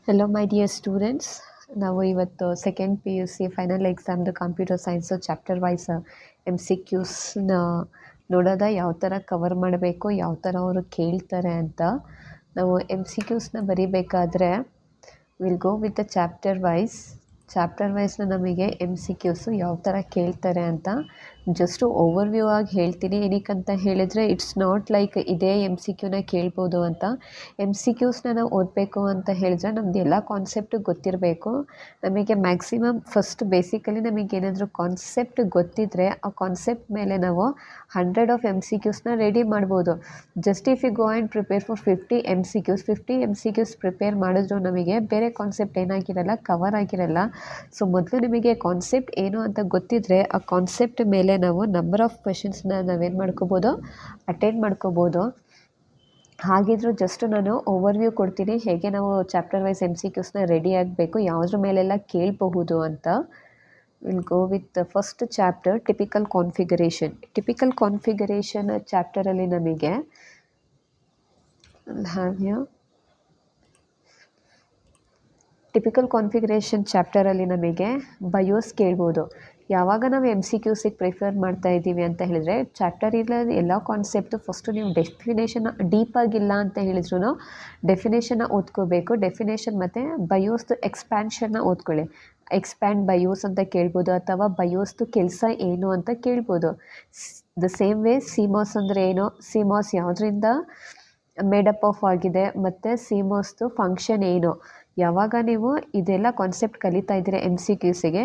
Hello, my dear students. ನಾವು ಇವತ್ತು second P U C final ಎಕ್ಸಾಮ್ದು computer science chapter wise M C ಕ್ಯೂಸ್ನ ನೋಡೋದ ಯಾವ ಥರ ಕವರ್ ಮಾಡಬೇಕು, ಯಾವ ಥರ ಅವರು ಕೇಳ್ತಾರೆ ಅಂತ. ನಾವು ಎಮ್ ಸಿ ಕ್ಯೂಸ್ನ ಬರೀಬೇಕಾದ್ರೆ will go with the chapter ವೈಸ್ನ ನಮಗೆ ಎಮ್ ಸಿ ಕ್ಯೂಸು ಯಾವ ಥರ ಕೇಳ್ತಾರೆ ಅಂತ ಜಸ್ಟು ಓವರ್ವ್ಯೂ ಆಗಿ ಹೇಳ್ತೀನಿ. ಏನಕ್ಕಂತ ಹೇಳಿದರೆ ಇಟ್ಸ್ ನಾಟ್ ಲೈಕ್ ಇದೇ ಎಮ್ ಸಿ ಕ್ಯೂನ ಕೇಳ್ಬೋದು ಅಂತ. ಎಮ್ ಸಿ ಕ್ಯೂಸ್ನ ನಾವು ಓದಬೇಕು ಅಂತ ಹೇಳಿದ್ರೆ ನಮ್ದು ಎಲ್ಲ ಕಾನ್ಸೆಪ್ಟು ಗೊತ್ತಿರಬೇಕು. ನಮಗೆ ಮ್ಯಾಕ್ಸಿಮಮ್ ಫಸ್ಟ್ ಬೇಸಿಕಲಿ ನಮಗೆ ಏನಾದರೂ ಕಾನ್ಸೆಪ್ಟ್ ಗೊತ್ತಿದ್ದರೆ ಆ ಕಾನ್ಸೆಪ್ಟ್ ಮೇಲೆ ನಾವು 100 ಆಫ್ ಎಮ್ ಸಿ ಕ್ಯೂಸ್ನ ರೆಡಿ ಮಾಡ್ಬೋದು. Just if you go and prepare for 50 M C Qs prepare ಮಾಡಿದ್ರು ನಮಗೆ ಬೇರೆ ಕಾನ್ಸೆಪ್ಟ್ ಏನಾಗಿರಲ್ಲ, ಕವರ್ ಆಗಿರಲ್ಲ. ಸೊ ಮೊದಲು ನಿಮಗೆ ಕಾನ್ಸೆಪ್ಟ್ ಏನು ಅಂತ ಗೊತ್ತಿದ್ದರೆ ಆ ಕಾನ್ಸೆಪ್ಟ್ ಮೇಲೆ ನಾವು ನಂಬರ್ ಆಫ್ ಕ್ವೆಶನ್ಸ್ನ ನಾವೇನು ಮಾಡ್ಕೋಬೋದು, ಅಟೆಂಡ್ ಮಾಡ್ಕೋಬೋದು. ಹಾಗಿದ್ರೂ ಜಸ್ಟ್ ನಾನು ಓವರ್ವ್ಯೂ ಕೊಡ್ತೀನಿ, ಹೇಗೆ ನಾವು ಚಾಪ್ಟರ್ ವೈಸ್ ಎಮ್ ಸಿ ಕ್ಯೂಸ್ನ ರೆಡಿ ಆಗಬೇಕು, ಯಾವುದ್ರ ಮೇಲೆಲ್ಲ ಕೇಳಬಹುದು ಅಂತ. Will go with first chapter typical configuration ಚಾಪ್ಟರಲ್ಲಿ ನಮಗೆ ಟಿಪಿಕಲ್ ಕಾನ್ಫಿಗರೇಷನ್ ಚಾಪ್ಟರಲ್ಲಿ ನಮಗೆ ಬಯೋಸ್ ಕೇಳ್ಬೋದು. ಯಾವಾಗ ನಾವು ಎಮ್ ಸಿ ಕ್ಯೂಸಿಗೆ ಪ್ರಿಫರ್ ಮಾಡ್ತಾ ಇದ್ದೀವಿ ಅಂತ ಹೇಳಿದರೆ ಚಾಪ್ಟರ್ ಇಲ್ಲ ಎಲ್ಲ ಕಾನ್ಸೆಪ್ಟು ಫಸ್ಟು ನೀವು ಡೆಫಿನೇಷನ್ ಡೀಪಾಗಿಲ್ಲ ಅಂತ ಹೇಳಿದ್ರು ಡೆಫಿನೇಷನ್ನ ಓದ್ಕೋಬೇಕು. ಡೆಫಿನೇಷನ್ ಮತ್ತು ಬಯೋಸ್ದು ಎಕ್ಸ್ಪ್ಯಾನ್ಷನ್ನ ಓದ್ಕೊಳ್ಳಿ. ಎಕ್ಸ್ಪ್ಯಾಂಡ್ ಬಯೋಸ್ ಅಂತ ಕೇಳ್ಬೋದು, ಅಥವಾ ಬಯೋಸ್ದು ಕೆಲಸ ಏನು ಅಂತ ಕೇಳ್ಬೋದು. ದ ಸೇಮ್ ವೇ ಸಿಮಾಸ್ ಅಂದರೆ ಏನು, ಸಿಮಾಸ್ ಯಾವುದರಿಂದ ಮೇಡಪ್ ಆಫ್ ಆಗಿದೆ, ಮತ್ತು ಸಿಮಾಸ್ದು ಫಂಕ್ಷನ್ ಏನು. ಯಾವಾಗ ನೀವು ಇದೆಲ್ಲ ಕಾನ್ಸೆಪ್ಟ್ ಕಲಿತಾ ಇದ್ದೀರಾ ಎಮ್ ಸಿ ಕ್ಯೂಸಿಗೆ,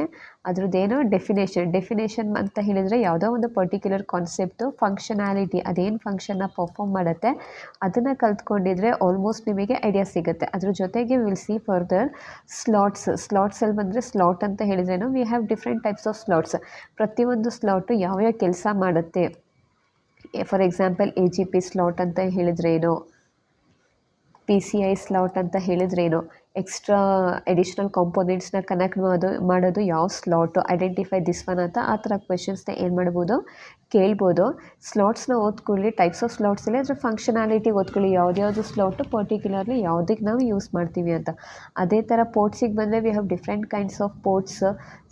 ಅದ್ರದ್ದೇನೋ ಡೆಫಿನೇಷನ್ ಅಂತ ಹೇಳಿದರೆ ಯಾವುದೋ ಒಂದು ಪರ್ಟಿಕ್ಯುಲರ್ ಕಾನ್ಸೆಪ್ಟು ಫಂಕ್ಷನಾಲಿಟಿ, ಅದೇನು ಫಂಕ್ಷನ್ನ ಪರ್ಫಾರ್ಮ್ ಮಾಡುತ್ತೆ ಅದನ್ನು ಕಲ್ತ್ಕೊಂಡಿದ್ರೆ ಆಲ್ಮೋಸ್ಟ್ ನಿಮಗೆ ಐಡಿಯಾ ಸಿಗುತ್ತೆ. ಅದ್ರ ಜೊತೆಗೆ ವಿಲ್ ಸಿ ಫರ್ದರ್ ಸ್ಲಾಟ್ಸಲ್ಲಿ ಬಂದರೆ ಸ್ಲಾಟ್ ಅಂತ ಹೇಳಿದ್ರೇನು we have different types of slots. ಪ್ರತಿಯೊಂದು ಸ್ಲಾಟು ಯಾವ್ಯಾವ ಕೆಲಸ ಮಾಡುತ್ತೆ. For example A G P slot ಅಂತ ಹೇಳಿದ್ರೇನು, ಪಿ ಸಿ ಐ ಸ್ಲಾಟ್ ಅಂತ ಹೇಳಿದ್ರೇನು, ಎಕ್ಸ್ಟ್ರಾ ಎಡಿಷ್ನಲ್ ಕಾಂಪೋನೆಂಟ್ಸ್ನ ಕನೆಕ್ಟ್ ಮಾಡೋದು ಯಾವ ಸ್ಲಾಟು, ಐಡೆಂಟಿಫೈ ದಿಸ್ ಒನ್ ಅಂತ ಆ ಥರ ಕ್ವೆಶನ್ಸ್ನ ಏನು ಮಾಡ್ಬೋದು, ಕೇಳ್ಬೋದು. ಸ್ಲಾಟ್ಸ್ನ ಓದ್ಕೊಳ್ಳಿ, ಟೈಪ್ಸ್ ಆಫ್ ಸ್ಲಾಟ್ಸ್ ಇಲ್ಲ, ಅದ್ರ ಫಂಕ್ಷನಾಲಿಟಿ ಓದ್ಕೊಳ್ಳಿ, ಯಾವ್ದು ಸ್ಲಾಟು ಪರ್ಟಿಕ್ಯುಲರ್ಲಿ ಯಾವುದಕ್ಕೆ ನಾವು ಯೂಸ್ ಮಾಡ್ತೀವಿ ಅಂತ. ಅದೇ ಥರ ಪೋರ್ಟ್ಸಿಗೆ ಬಂದರೆ we have different kinds of ports.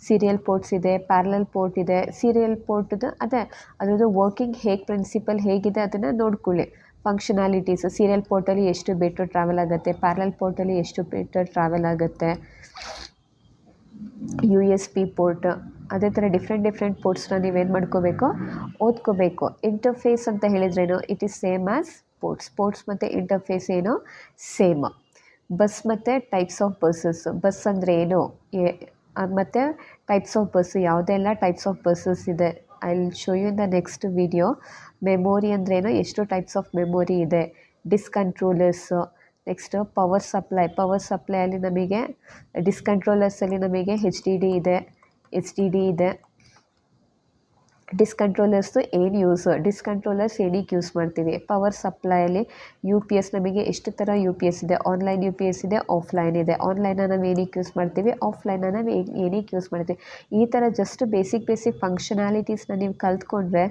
Serial ports ಇದೆ, ಪ್ಯಾರಲಲ್ ಪೋರ್ಟ್ ಇದೆ. ಸೀರಿಯಲ್ ಪೋರ್ಟ್ದು ಅದ್ರದ್ದು ವರ್ಕಿಂಗ್ ಪ್ರಿನ್ಸಿಪಲ್ ಹೇಗಿದೆ ಅದನ್ನು ನೋಡ್ಕೊಳ್ಳಿ. ಫಂಕ್ಷನಾಲಿಟೀಸ್, ಸೀರಿಯಲ್ ಪೋರ್ಟಲ್ಲಿ ಎಷ್ಟು ಬಿಟ್ ಟ್ರಾವೆಲ್ ಆಗುತ್ತೆ, ಪ್ಯಾರಲಲ್ ಪೋರ್ಟಲ್ಲಿ ಎಷ್ಟು ಬಿಟ್ ಟ್ರಾವೆಲ್ ಆಗುತ್ತೆ, ಯು ಎಸ್ ಪಿ ಪೋರ್ಟ್, ಅದೇ ಥರ ಡಿಫ್ರೆಂಟ್ ಪೋರ್ಟ್ಸ್ನ ನೀವೇನು ಮಾಡ್ಕೋಬೇಕು, ಓದ್ಕೋಬೇಕು. ಇಂಟರ್ಫೇಸ್ ಅಂತ ಹೇಳಿದ್ರೇನು, it is same as ports ಮತ್ತು ಇಂಟರ್ಫೇಸ್ ಏನು ಸೇಮ್. ಬಸ್ ಮತ್ತು ಟೈಪ್ಸ್ ಆಫ್ ಬಸ್ ಅಂದರೆ ಏನು, ಮತ್ತು ಟೈಪ್ಸ್ ಆಫ್ ಬಸ್ಸು ಯಾವುದೆಲ್ಲ ಟೈಪ್ಸ್ ಆಫ್ ಬಸ್ಸಸ್ ಇದೆ. I will show you in the next video. Memory ಅಂದ್ರೇನು, ಎಷ್ಟು ಟೈಪ್ಸ್ ಆಫ್ ಮೆಮೊರಿ ಇದೆ. ಡಿಸ್ಕಂಟ್ರೋಲರ್ಸು, ನೆಕ್ಸ್ಟ್ ಪವರ್ ಸಪ್ಲೈಯಲ್ಲಿ ನಮಗೆ ಡಿಸ್ಕಂಟ್ರೋಲರ್ಸಲ್ಲಿ ನಮಗೆ ಎಚ್ ಡಿ ಡಿ ಇದೆ. ಡಿಸ್ಕಂಟ್ರೋಲರ್ಸು ಏನು ಯೂಸು, ಡಿಸ್ಕಂಟ್ರೋಲರ್ಸ್ ಏನಕ್ಕೆ ಯೂಸ್ ಮಾಡ್ತೀವಿ. ಪವರ್ ಸಪ್ಲೈಯಲ್ಲಿ ಯು ಪಿ ಎಸ್ ನಮಗೆ ಎಷ್ಟು ಥರ ಯು ಪಿ ಎಸ್ ಇದೆ, ಆನ್ಲೈನ್ ಯು ಪಿ ಎಸ್ ಇದೆ, ಆಫ್ಲೈನ್ ಇದೆ. ಆನ್ಲೈನ ನಾವು ಏನಕ್ಕೆ ಯೂಸ್ ಮಾಡ್ತೀವಿ, ಆಫ್ಲೈನ ನಾವು ಏನಕ್ಕೆ ಯೂಸ್ ಮಾಡ್ತೀವಿ. ಈ ಥರ ಜಸ್ಟ್ ಬೇಸಿಕ್ ಫಂಕ್ಷನಾಲಿಟೀಸ್ನ ನೀವು ಕಲ್ತ್ಕೊಂಡ್ರೆ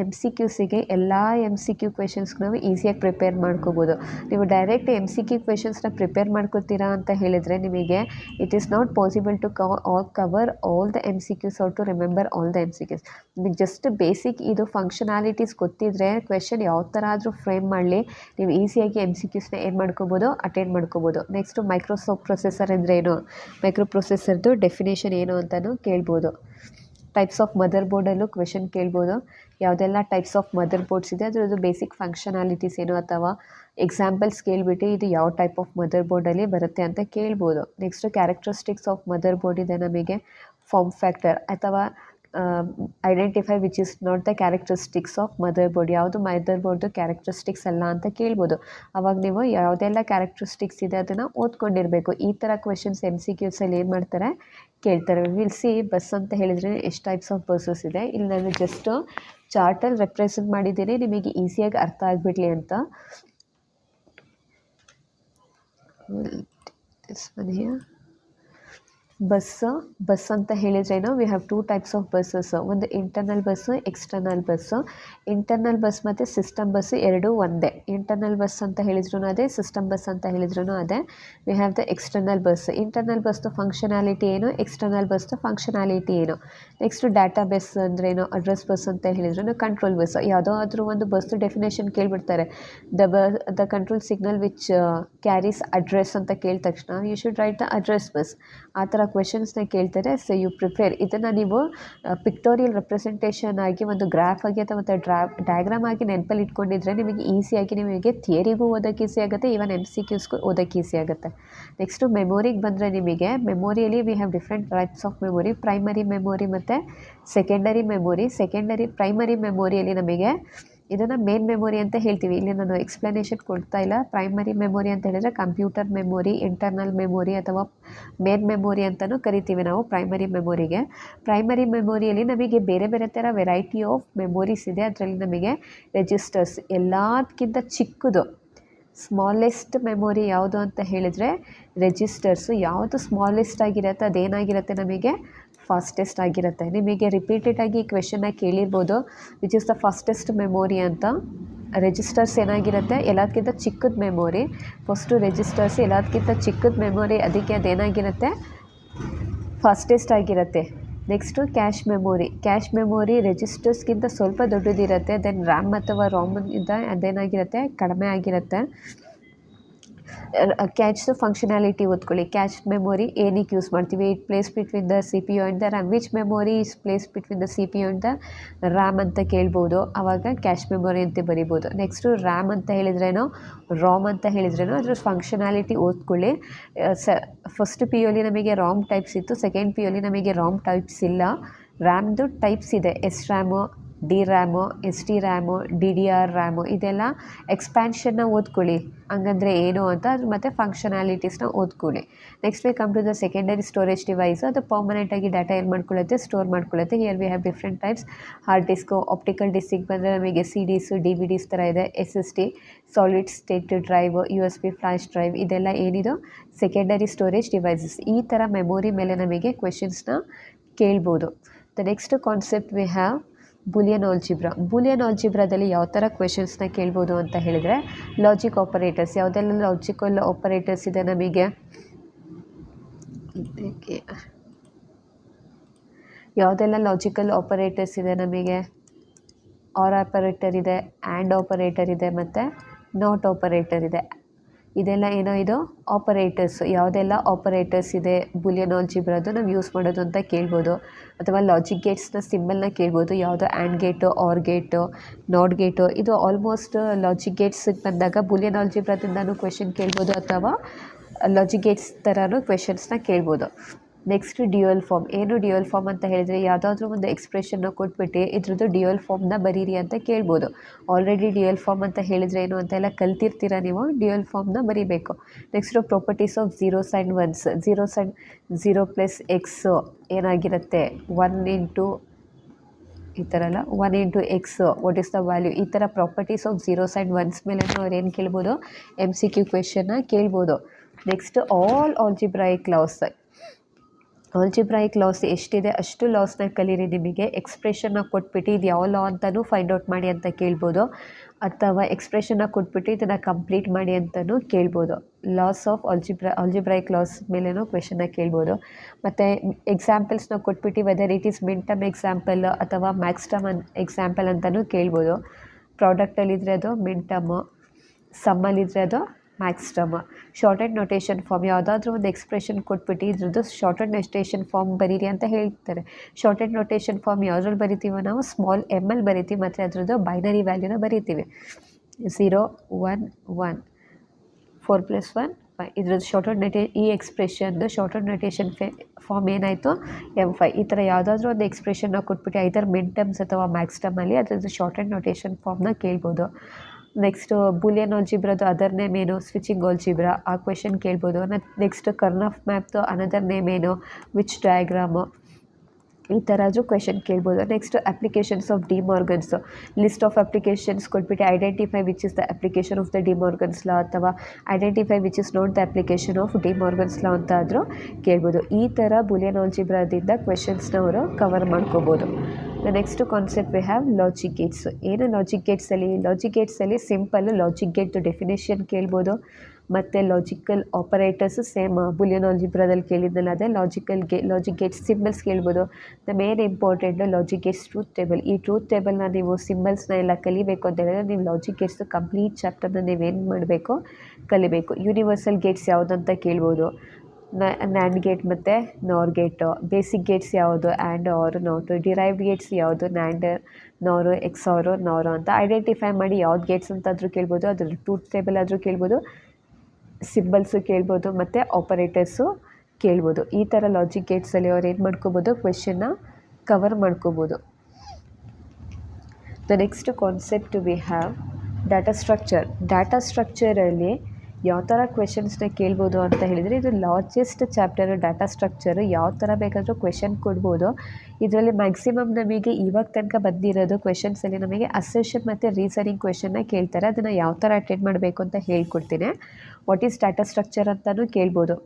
ಎಮ್ ಸಿ ಕ್ಯೂಸಿಗೆ ಎಲ್ಲ ಎಮ್ ಸಿ ಕ್ಯೂ ಕ್ವೆಶನ್ಸ್ಗೆ ನಾವು ಈಸಿಯಾಗಿ ಪ್ರಿಪೇರ್ ಮಾಡ್ಕೋಬೋದು. ನೀವು ಡೈರೆಕ್ಟ್ ಎಮ್ ಸಿ ಕ್ಯೂ ಕ್ವೆಶನ್ಸ್ನ ಪ್ರಿಪೇರ್ ಮಾಡ್ಕೋತೀರಾ ಅಂತ ಹೇಳಿದರೆ ನಿಮಗೆ it is not possible to cover all the M C Qs, to remember all the M C Qs. ನಿಮಗೆ ಜಸ್ಟ್ ಬೇಸಿಕ್ ಇದು ಫಂಕ್ಷನಾಲಿಟೀಸ್ ಗೊತ್ತಿದ್ದರೆ ಕ್ವೆಶನ್ ಯಾವ ಥರ ಆದರೂ ಫ್ರೇಮ್ ಮಾಡಲಿ, ನೀವು ಈಸಿಯಾಗಿ ಎಮ್ ಸಿ ಕ್ಯೂಸ್ನ ಏನು ಮಾಡ್ಕೋಬೋದು, ಅಟೆಂಡ್ ಮಾಡ್ಕೋಬೋದು. ನೆಕ್ಸ್ಟು ಪ್ರೊಸೆಸರ್ ಅಂದರೆ ಏನು, ಮೈಕ್ರೋ ಪ್ರೊಸೆಸರ್ದು ಡೆಫಿನೇಷನ್ ಏನು ಅಂತಲೂ ಕೇಳ್ಬೋದು. ಟೈಪ್ಸ್ ಆಫ್ ಮದರ್ ಬೋರ್ಡಲ್ಲೂ ಕ್ವೆಶನ್ ಕೇಳ್ಬೋದು. ಯಾವುದೆಲ್ಲ ಟೈಪ್ಸ್ ಆಫ್ ಮದರ್ ಬೋರ್ಡ್ಸ್ ಇದೆ ಅದರದ್ದು ಬೇಸಿಕ್ ಫಂಕ್ಷನಾಲಿಟೀಸ್ ಏನು, ಅಥವಾ ಎಕ್ಸಾಂಪಲ್ಸ್ ಕೇಳಿಬಿಟ್ಟು ಇದು ಯಾವ ಟೈಪ್ ಆಫ್ ಮದರ್ ಬೋರ್ಡಲ್ಲಿ ಬರುತ್ತೆ ಅಂತ ಕೇಳ್ಬೋದು. Next characteristics of mother board ಇದೆ ನಮಗೆ. ಫಾರ್ಮ್ ಫ್ಯಾಕ್ಟರ್ ಅಥವಾ identify which is not the characteristics of mother board, ಯಾವುದು ಮದರ್ ಬೋರ್ಡ್ದು ಕ್ಯಾರೆಕ್ಟರಿಸ್ಟಿಕ್ಸ್ ಅಲ್ಲ ಅಂತ ಕೇಳ್ಬೋದು. ಅವಾಗ ನೀವು ಯಾವುದೆಲ್ಲ ಕ್ಯಾರೆಕ್ಟರಿಸ್ಟಿಕ್ಸ್ ಇದೆ ಅದನ್ನು ಓದ್ಕೊಂಡಿರಬೇಕು. ಈ ಥರ ಕ್ವೆಶನ್ಸ್ ಎಮ್ ಸಿ ಕ್ಯೂಸಲ್ಲಿ ಏನು ಮಾಡ್ತಾರೆ, ಕೇಳ್ತಾರೆ. ವಿಲ್ ಸಿ ಬಸ್ ಅಂತ ಹೇಳಿದರೆ ಎಷ್ಟು ಟೈಪ್ಸ್ ಆಫ್ ಬಸ್ಸಸ್ ಇದೆ. ಇಲ್ಲಿ ನಾನು ಜಸ್ಟ್ ಚಾರ್ಟಲ್ಲಿ ರೆಪ್ರೆಸೆಂಟ್ ಮಾಡಿದ್ದೀನಿ ನಿಮಗೆ ಈಸಿಯಾಗಿ ಅರ್ಥ ಆಗಿಬಿಡ್ಲಿ ಅಂತ. ಬಸ್ ಅಂತ ಹೇಳಿದ್ರೇನು we have 2 types of buses. ಒಂದು internal bus, external bus. Internal bus ಮತ್ತು ಸಿಸ್ಟಮ್ ಬಸ್ ಎರಡೂ ಒಂದೇ. ಇಂಟರ್ನಲ್ ಬಸ್ ಅಂತ ಹೇಳಿದ್ರೂ ಅದೇ, ಸಿಸ್ಟಮ್ ಬಸ್ ಅಂತ ಹೇಳಿದ್ರೂ ಅದೇ. We have the external bus. Internal ಬಸ್ದು ಫಂಕ್ಷನಾಲಿಟಿ ಏನು, ಎಕ್ಸ್ಟರ್ನಲ್ ಬಸ್ದು ಫಂಕ್ಷನಾಲಿಟಿ ಏನು. ನೆಕ್ಸ್ಟು ಡಾಟಾ ಬೇಸ್ ಅಂದ್ರೇನು, ಅಡ್ರೆಸ್ ಬಸ್ ಅಂತ ಹೇಳಿದ್ರೂ ಕಂಟ್ರೋಲ್ ಬಸ್. ಯಾವುದೋ ಆದರೂ ಒಂದು ಬಸ್ದು ಡೆಫಿನೇಷನ್ ಕೇಳಿಬಿಡ್ತಾರೆ. The control signal which carries address ಅಂತ ಕೇಳಿದ ತಕ್ಷಣ you should write the address bus. ಆ ಥರ ಕ್ವೆಶನ್ಸ್ನ ಕೇಳ್ತಾರೆ. ಸೊ ಯು ಪ್ರಿಪೇರ್ ಇದನ್ನು ನೀವು ಪಿಕ್ಟೋರಿಯಲ್ ರೆಪ್ರೆಸೆಂಟೇಷನ್ ಆಗಿ, ಒಂದು ಗ್ರಾಫ್ ಆಗಿ ಅಥವಾ ಡಯಾಗ್ರಾಮ್ ಆಗಿ ನೆನಪಲ್ಲಿ ಇಟ್ಕೊಂಡಿದ್ರೆ ನಿಮಗೆ ಈಸಿಯಾಗಿ, ನಿಮಗೆ ಥಿಯರಿಗೂ ಓದೋಕ್ಕೆ ಈಸಿ ಆಗುತ್ತೆ, ಈವನ್ MCQಸ್ಗೂ ಓದೋಕ್ಕೆ ಈಸಿ ಆಗುತ್ತೆ. ನೆಕ್ಸ್ಟು ಮೆಮೊರಿಗೆ ಬಂದರೆ, ನಿಮಗೆ ಮೆಮೊರಿಯಲ್ಲಿ we have different types of memory. Primary memory ಮತ್ತು ಸೆಕೆಂಡರಿ ಮೆಮೊರಿ. ಪ್ರೈಮರಿ ಮೆಮೊರಿಯಲ್ಲಿ ನಮಗೆ ಇದನ್ನು ಮೇನ್ ಮೆಮೊರಿ ಅಂತ ಹೇಳ್ತೀವಿ. ಇಲ್ಲಿ ನಾನು ಎಕ್ಸ್ಪ್ಲನೇಷನ್ ಕೊಡ್ತಾ ಇಲ್ಲ. ಪ್ರೈಮರಿ ಮೆಮೊರಿ ಅಂತ ಹೇಳಿದರೆ ಕಂಪ್ಯೂಟರ್ ಮೆಮೊರಿ, ಇಂಟರ್ನಲ್ ಮೆಮೊರಿ ಅಥವಾ ಮೇನ್ ಮೆಮೊರಿ ಅಂತಲೂ ಕರಿತೀವಿ ನಾವು ಪ್ರೈಮರಿ ಮೆಮೊರಿಗೆ. ಪ್ರೈಮರಿ ಮೆಮೊರಿಯಲ್ಲಿ ನಮಗೆ ಬೇರೆ ಬೇರೆ ಥರ ವೆರೈಟಿ ಆಫ್ ಮೆಮೊರೀಸ್ ಇದೆ. ಅದರಲ್ಲಿ ನಮಗೆ ರಿಜಿಸ್ಟರ್ಸ್ ಎಲ್ಲದಕ್ಕಿಂತ ಚಿಕ್ಕದು, ಸ್ಮಾಲೆಸ್ಟ್ ಮೆಮೊರಿ ಯಾವುದು ಅಂತ ಹೇಳಿದರೆ ರಿಜಿಸ್ಟರ್ಸು. ಯಾವುದು ಸ್ಮಾಲೆಸ್ಟ್ ಆಗಿರುತ್ತೆ ಅದೇನಾಗಿರುತ್ತೆ, ನಮಗೆ ಫಾಸ್ಟೆಸ್ಟ್ ಆಗಿರುತ್ತೆ. ನಿಮಗೆ ರಿಪೀಟೆಡಾಗಿ ಈ ಕ್ವೆಶನ್ನ ಕೇಳಿರ್ಬೋದು, which is the fastest memory ಅಂತ. ರಿಜಿಸ್ಟರ್ಸ್ ಏನಾಗಿರುತ್ತೆ, ಎಲ್ಲದಕ್ಕಿಂತ ಚಿಕ್ಕದ ಮೆಮೊರಿ. ಫಸ್ಟು ರಿಜಿಸ್ಟರ್ಸ್ ಎಲ್ಲದಕ್ಕಿಂತ ಚಿಕ್ಕದ ಮೆಮೊರಿ, ಅದಕ್ಕೆ ಅದೇನಾಗಿರುತ್ತೆ, ಫಾಸ್ಟೆಸ್ಟ್ ಆಗಿರುತ್ತೆ. ನೆಕ್ಸ್ಟು ಕ್ಯಾಶ್ ಮೆಮೊರಿ ರಿಜಿಸ್ಟರ್ಸ್ಗಿಂತ ಸ್ವಲ್ಪ ದೊಡ್ಡದಿರುತ್ತೆ. ದೆನ್ ರ್ಯಾಮ್ ಅಥವಾ ರಾಮಿಂದ ಅದೇನಾಗಿರುತ್ತೆ, ಕಡಿಮೆ ಆಗಿರುತ್ತೆ. ಕ್ಯಾಚ್ದು ಫಂಕ್ಷನಾಲಿಟಿ ಓದ್ಕೊಳ್ಳಿ. ಕ್ಯಾಚ್ ಮೆಮೊರಿ ಏನಕ್ಕೆ ಯೂಸ್ ಮಾಡ್ತೀವಿ, it place between the CPU and the RAM. Which memory is place between the CPU and the RAM ಅಂತ ಕೇಳ್ಬೋದು. ಆವಾಗ ಕ್ಯಾಶ್ ಮೆಮೊರಿ ಅಂತ ಬರಿಬೋದು. ನೆಕ್ಸ್ಟು ರ್ಯಾಮ್ ಅಂತ ಹೇಳಿದ್ರೇನೋ, ರಾಮ್ ಅಂತ ಹೇಳಿದ್ರೇನೋ ಅದ್ರ ಫಂಕ್ಷನಾಲಿಟಿ ಓದ್ಕೊಳ್ಳಿ. ಫಸ್ಟ್ PUಲಿ ನಮಗೆ ರಾಮ್ ಟೈಪ್ಸ್ ಇತ್ತು, ಸೆಕೆಂಡ್ PUಲಿ ನಮಗೆ ರಾಮ್ ಟೈಪ್ಸ್ ಇಲ್ಲ. ರ್ಯಾಮ್ದು ಟೈಪ್ಸ್ ಇದೆ, S RAM, D RAM, SD RAM, DDR RAM. ಇದೆಲ್ಲ ಎಕ್ಸ್ಪ್ಯಾನ್ಷನ್ನ ಓದ್ಕೊಳ್ಳಿ, ಹಂಗಂದರೆ ಏನು ಅಂತ, ಮತ್ತು ಫಂಕ್ಷನಾಲಿಟೀಸ್ನ ಓದ್ಕೊಳ್ಳಿ. Next we come to the secondary storage device. ಅದು ಪರ್ಮನೆಂಟಾಗಿ ಡಾಟಾ ಏನು ಮಾಡ್ಕೊಳ್ಳುತ್ತೆ, ಸ್ಟೋರ್ ಮಾಡ್ಕೊಳ್ಳುತ್ತೆ. Here we have different types. Hard disk, optical ಡಿಸ್ಕಿಗೆ ಬಂದರೆ ನಮಗೆ CDs, DVDs ಥರ ಇದೆ. SSD, solid state drive, USB flash drive. ಇದೆಲ್ಲ ಏನಿದು ಸೆಕೆಂಡರಿ ಸ್ಟೋರೇಜ್ ಡಿವೈಸಸ್. ಈ ಥರ ಮೆಮೊರಿ ಮೇಲೆ ನಮಗೆ ಕ್ವೆಶನ್ಸ್ನ ಕೇಳ್ಬೋದು. The next concept we have Boolean ಆಲ್ಜಿಬ್ರಾದಲ್ಲಿ ಯಾವ ಥರ ಕ್ವೆಶನ್ಸ್ನ ಕೇಳ್ಬೋದು ಅಂತ ಹೇಳಿದರೆ, ಲಾಜಿಕ್ ಆಪರೇಟರ್ಸ್. ಯಾವುದೆಲ್ಲ ಲಾಜಿಕಲ್ ಆಪರೇಟರ್ಸ್ ಇದೆ ನಮಗೆ, ಆರ್ ಆಪರೇಟರ್ ಇದೆ, ಆ್ಯಂಡ್ ಆಪರೇಟರ್ ಇದೆ, ಮತ್ತು ನಾಟ್ ಆಪರೇಟರ್ ಇದೆ. ಇದೆಲ್ಲ ಏನೋ ಇದು ಆಪರೇಟರ್ಸ್. ಯಾವುದೆಲ್ಲ ಆಪರೇಟರ್ಸ್ ಇದೆ ಬೂಲಿಯನ್ ಆಲ್ಜಿಬ್ರಾದು ನಾವು ಯೂಸ್ ಮಾಡೋದು ಅಂತ ಕೇಳ್ಬೋದು. ಅಥವಾ ಲಾಜಿಕ್ ಗೇಟ್ಸ್ನ ಸಿಂಬಲ್ನ ಕೇಳ್ಬೋದು. ಯಾವುದೋ and gate, or gate, not gate. ಇದು ಆಲ್ಮೋಸ್ಟ್ ಲಾಜಿಕ್ ಗೇಟ್ಸಿಗೆ ಬಂದಾಗ ಬೂಲಿಯನ್ ಆಲ್ಜಿಬ್ರಾದಿಂದನೂ ಕ್ವೆಶನ್ ಕೇಳ್ಬೋದು, ಅಥವಾ ಲಾಜಿಕ್ ಗೇಟ್ಸ್ ಥರನೂ ಕ್ವೆಶನ್ಸ್ನ ಕೇಳ್ಬೋದು. Next dual form. ಏನು ಡ್ಯುಯಲ್ ಫಾರ್ಮ್ ಅಂತ ಹೇಳಿದರೆ, ಯಾವುದಾದ್ರೂ ಒಂದು ಎಕ್ಸ್ಪ್ರೆಷನ್ನ ಕೊಟ್ಬಿಟ್ಟು ಇದ್ರದ್ದು ಡ್ಯುಯಲ್ ಫಾರ್ಮ್ನ ಬರೀರಿ ಅಂತ ಕೇಳ್ಬೋದು. ಆಲ್ರೆಡಿ ಡ್ಯುಯಲ್ ಫಾರ್ಮ್ ಅಂತ ಹೇಳಿದರೆ ಏನು ಅಂತೆಲ್ಲ ಕಲ್ತಿರ್ತೀರ ನೀವು. ಡ್ಯುಯಲ್ ಫಾರ್ಮ್ನ ಬರೀಬೇಕು. Next properties of zeros and once. Zeros and 0 + x ಏನಾಗಿರುತ್ತೆ, 1 × ಈ ಥರ ಅಲ್ಲ, 1 × x what is the value. ಈ ಥರ properties of zeros and once ಮೇಲೆ ಅವ್ರು ಏನು ಕೇಳ್ಬೋದು, MCQ ಕ್ವೆಶನ್ನ ಕೇಳ್ಬೋದು. ನೆಕ್ಸ್ಟ್ ಆಲ್ಜಿಬ್ರಾಯಿಕ್ ಲಾಸ್ ಎಷ್ಟಿದೆ ಅಷ್ಟು ಲಾಸ್ನ ಕಲೀರಿ. ನಿಮಗೆ ಎಕ್ಸ್ಪ್ರೆಷನ್ನ ಕೊಟ್ಬಿಟ್ಟು ಇದು ಯಾವ ಲಾ ಅಂತಲೂ ಫೈಂಡ್ ಔಟ್ ಮಾಡಿ ಅಂತ ಕೇಳ್ಬೋದು, ಅಥವಾ ಎಕ್ಸ್ಪ್ರೆಷನ್ನ ಕೊಟ್ಬಿಟ್ಟು ಇದನ್ನು ಕಂಪ್ಲೀಟ್ ಮಾಡಿ ಅಂತಲೂ ಕೇಳ್ಬೋದು. ಲಾಸ್ ಆಫ್ ಆಲ್ಜಿಬ್ರಾಯಿಕ್ ಲಾಸ್ ಮೇಲೇನೂ ಕ್ವೆಶನ್ನ ಕೇಳ್ಬೋದು. ಮತ್ತು ಎಕ್ಸಾಂಪಲ್ಸ್ನ ಕೊಟ್ಬಿಟ್ಟು ವೆದರ್ ಇಟ್ ಈಸ್ ಮಿನ್-ಟರ್ಮ್ ಎಕ್ಸಾಂಪಲ್ ಅಥವಾ ಮ್ಯಾಕ್ಸ್-ಟರ್ಮ್ ಎಕ್ಸಾಂಪಲ್ ಅಂತಲೂ ಕೇಳ್ಬೋದು. ಪ್ರಾಡಕ್ಟಲ್ಲಿದ್ದರೆ ಅದು ಮಿನ್-ಟರ್ಮು, ಸಮ್ಮಲ್ಲಿದ್ದರೆ ಅದು ಮ್ಯಾಕ್ಸ್-ಟರ್ಮ್. Sorted notation form. ಯಾವುದಾದ್ರೂ ಒಂದು ಎಕ್ಸ್ಪ್ರೆಷನ್ ಕೊಟ್ಬಿಟ್ಟು ಇದ್ರದ್ದು ಶಾರ್ಟೆಡ್ ನೊಟೇಷನ್ ಫಾರ್ಮ್ ಬರೀರಿ ಅಂತ ಹೇಳ್ತಾರೆ. ಶಾರ್ಟೆಡ್ ನೊಟೇಷನ್ ಫಾರ್ಮ್ ಯಾವುದ್ರಲ್ಲಿ ಬರಿತೀವೋ ನಾವು, ಸ್ಮಾಲ್ m ಅಲ್ಲಿ ಬರಿತೀವಿ, ಮತ್ತು ಅದರದ್ದು ಬೈನರಿ ವ್ಯಾಲ್ಯೂನ ಬರಿತೀವಿ. 0 1 1 4 + 1 5. ಇದ್ರದ್ದು ಈ ಎಕ್ಸ್ಪ್ರೆಷನ್ದು ಶಾರ್ಟೆಡ್ ನೊಟೇಷನ್ ಫಾರ್ಮ್ ಏನಾಯಿತು, M5. ಈ ಥರ ಯಾವುದಾದ್ರೂ ಒಂದು ಎಕ್ಸ್ಪ್ರೆಷನ್ನ ಕೊಟ್ಬಿಟ್ಟು ಐದರ್ ಮಿನ್-ಟರ್ಮ್ಸ್ ಅಥವಾ ಮ್ಯಾಕ್ಸ್-ಟರ್ಮಲ್ಲಿ ಅದರದ್ದು ಶಾರ್ಟೆಡ್ ನೊಟೇಷನ್ ಫಾರ್ಮ್ನ ಕೇಳ್ಬೋದು. ನೆಕ್ಸ್ಟು ಬೂಲಿಯನ್ ಆಲ್ಜಿಬ್ರಾದು ಅದರ್ ನೇಮ್ ಏನು, ಸ್ವಿಚಿಂಗ್ ಆಲ್ಜಿಬ್ರಾ, ಆ ಕ್ವೆಶನ್ ಕೇಳ್ಬೋದು. ನೆಕ್ಸ್ಟ್ ಕರ್ನಫ್ ಮ್ಯಾಪ್ದು ಅನದರ್ ನೇಮ್ ಏನು, ವಿಚ್ ಡಯಾಗ್ರಾಮು. ಈ ಥರ ಆದರೂ ಕ್ವೆಶನ್ ಕೇಳ್ಬೋದು. Next applications of De Morgan's, list of applications ಕೊಟ್ಬಿಟ್ಟು identify which is the application of the De Morgan's law, ಅಥವಾ identify which is not the application of De Morgan's law ಅಂತ ಆದರೂ ಕೇಳ್ಬೋದು. ಈ ಥರ ಬೂಲಿಯನ್ ಆಲ್ಜಿಬ್ರಾದಿಂದ ಕ್ವೆಶನ್ಸ್ನ ಅವರು ಕವರ್ ಮಾಡ್ಕೋಬೋದು. Next concept we have logic Gates. ಏನು ಲಾಜಿಕ್ ಗೇಟ್ಸಲ್ಲಿ ಸಿಂಪಲ್ ಲಾಜಿಕ್ ಗೇಟ್ದು ಡೆಫಿನೇಷನ್ ಕೇಳ್ಬೋದು, ಮತ್ತು ಲಾಜಿಕಲ್ ಆಪರೇಟರ್ಸು ಸೇಮ್ ಬೂಲಿಯನ್ ಆಲ್ಜಿಬ್ರಾದಲ್ಲಿ ಕೇಳಿದ್ನಲ್ಲ ಅದೇ ಲಾಜಿಕ್ ಗೇಟ್ಸ್ ಸಿಂಬಲ್ಸ್ ಕೇಳ್ಬೋದು. The main important logic Gates truth table. ಈ ಟ್ರೂತ್ ಟೇಬಲ್ನ ನೀವು ಸಿಂಬಲ್ಸ್ನ ಎಲ್ಲ ಕಲಿಬೇಕು ಅಂತ ಹೇಳಿದ್ರೆ ನೀವು ಲಾಜಿಕ್ ಗೇಟ್ಸ್ ಕಂಪ್ಲೀಟ್ ಚಾಪ್ಟರ್ನ ನೀವೇನು ಮಾಡಬೇಕು ಕಲಿಬೇಕು. ಯೂನಿವರ್ಸಲ್ ಗೇಟ್ಸ್ ಯಾವುದಂತ ಕೇಳ್ಬೋದು, ನ್ಯಾಂಡ್ ಗೇಟ್ ಮತ್ತು ನಾರ್ ಗೇಟು. ಬೇಸಿಕ್ ಗೇಟ್ಸ್ ಯಾವುದು, ಆ್ಯಂಡ್ ಆರ್ ನಾಟು. ಡಿರೈವ್ಡ್ ಗೇಟ್ಸ್ ಯಾವುದು, ನ್ಯಾಂಡ್ ನಾರು ಎಕ್ಸ್ ಆರು ನಾರು ಅಂತ ಐಡೆಂಟಿಫೈ ಮಾಡಿ ಯಾವ್ದು ಗೇಟ್ಸ್ ಅಂತಾದರೂ ಕೇಳ್ಬೋದು, ಅದ್ರ ಟ್ರೂತ್ ಟೇಬಲ್ ಆದರೂ ಕೇಳ್ಬೋದು, ಸಿಂಬಲ್ಸು ಕೇಳ್ಬೋದು, ಮತ್ತು ಆಪರೇಟರ್ಸು ಕೇಳ್ಬೋದು. ಈ ಥರ ಲಾಜಿಕ್ ಗೇಟ್ಸಲ್ಲಿ ಅವ್ರು ಏನು ಮಾಡ್ಕೋಬೋದು, ಕ್ವೆಶನ್ನ ಕವರ್ ಮಾಡ್ಕೋಬೋದು. The next concept we have data structure. Data ಸ್ಟ್ರಕ್ಚರಲ್ಲಿ ಯಾವ ಥರ ಕ್ವೆಶನ್ಸ್ನ ಕೇಳ್ಬೋದು ಅಂತ ಹೇಳಿದರೆ, ಇದು ಲಾರ್ಜೆಸ್ಟ್ ಚಾಪ್ಟರ್ ಡಾಟಾ ಸ್ಟ್ರಕ್ಚರು. ಯಾವ ಥರ ಬೇಕಾದರೂ ಕ್ವೆಶನ್ ಕೊಡ್ಬೋದು. ಇದರಲ್ಲಿ ಮ್ಯಾಕ್ಸಿಮಮ್ ನಮಗೆ ಇವಾಗ ತನಕ ಬಂದಿರೋದು ಕ್ವೆಶನ್ಸಲ್ಲಿ ನಮಗೆ ಅಸೆಷನ್ ಮತ್ತು ರೀಸನಿಂಗ್ ಕ್ವೆಶನ್ನ ಕೇಳ್ತಾರೆ. ಅದನ್ನು ಯಾವ ಥರ ಅಟೆಂಡ್ ಮಾಡಬೇಕು ಅಂತ ಹೇಳ್ಕೊಡ್ತೀನಿ. ವಾಟ್ ಈಸ್ ಡಾಟಾ ಸ್ಟ್ರಕ್ಚರ್ ಅಂತಲೂ ಕೇಳ್ಬೋದು.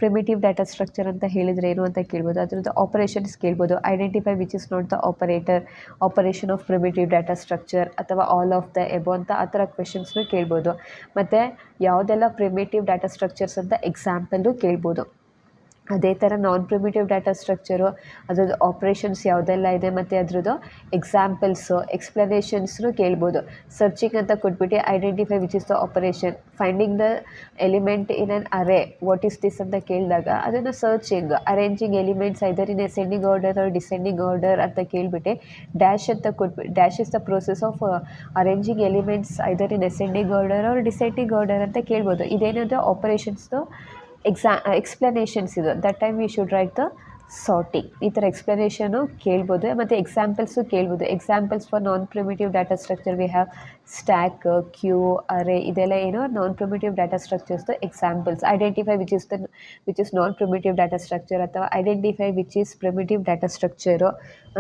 ಪ್ರಿಮಿಟಿವ್ ಡಾಟಾ ಸ್ಟ್ರಕ್ಚರ್ ಅಂತ ಹೇಳಿದರೆ ಏನು ಅಂತ ಕೇಳ್ಬೋದು. ಅದರದ್ದು ಆಪರೇಷನ್ಸ್ ಕೇಳ್ಬೋದು. Identify which is not the operation of primitive data structure, ಅಥವಾ ಆಲ್ ಆಫ್ ದ ಎಬೋ ಅಂತ ಆ ಥರ ಕ್ವೆಶನ್ಸ್ನು ಕೇಳ್ಬೋದು. ಮತ್ತು ಯಾವುದೆಲ್ಲ ಪ್ರಿಮಿಟಿವ್ ಡಾಟಾ ಸ್ಟ್ರಕ್ಚರ್ಸ್ ಅಂತ ಎಕ್ಸಾಂಪಲ್ಲು ಕೇಳ್ಬೋದು. ಅದೇ ಥರ ನಾನ್ ಪ್ರಿಮಿಟಿವ್ ಡಾಟಾ ಸ್ಟ್ರಕ್ಚರು, ಅದ್ರದ್ದು ಆಪ್ರೇಷನ್ಸ್ ಯಾವುದೆಲ್ಲ ಇದೆ ಮತ್ತು ಅದ್ರದ್ದು ಎಕ್ಸಾಂಪಲ್ಸು, ಎಕ್ಸ್ಪ್ಲನೇಷನ್ಸ್ನು ಕೇಳ್ಬೋದು. ಸರ್ಚಿಂಗ್ ಅಂತ ಕೊಟ್ಬಿಟ್ಟು identify which is the operation, finding the element in an array, what is this ಅಂತ ಕೇಳಿದಾಗ ಅದನ್ನು searching, arranging elements either in ascending order or descending order ಅಂತ ಕೇಳಿಬಿಟ್ಟು ಡ್ಯಾಶ್ ಅಂತ ಕೊಟ್ಬಿಟ್ಟು, dash is the process of arranging elements either in ascending order or descending order ಅಂತ ಕೇಳ್ಬೋದು. ಇದೇನಾದರೂ ಆಪರೇಷನ್ಸ್ದು ಎಕ್ಸ್ಪ್ಲನೇಷನ್ಸ್ ಇದು. That time we should write the sorting. ಈ ಥರ ಎಕ್ಸ್ಪ್ಲನೇಷನು ಕೇಳ್ಬೋದು, ಮತ್ತು ಎಕ್ಸಾಂಪಲ್ಸು ಕೇಳ್ಬೋದು. Examples for non primitive data structure we have stack, queue, array. ಇದೆಲ್ಲ ಏನೋ ನಾನ್ ಪ್ರಿಮಿಟಿವ್ ಡಾಟಾ ಸ್ಟ್ರಕ್ಚರ್ಸ್ದು examples. Identify which is non primitive data structure, ಅಥವಾ identify which is primitive data structure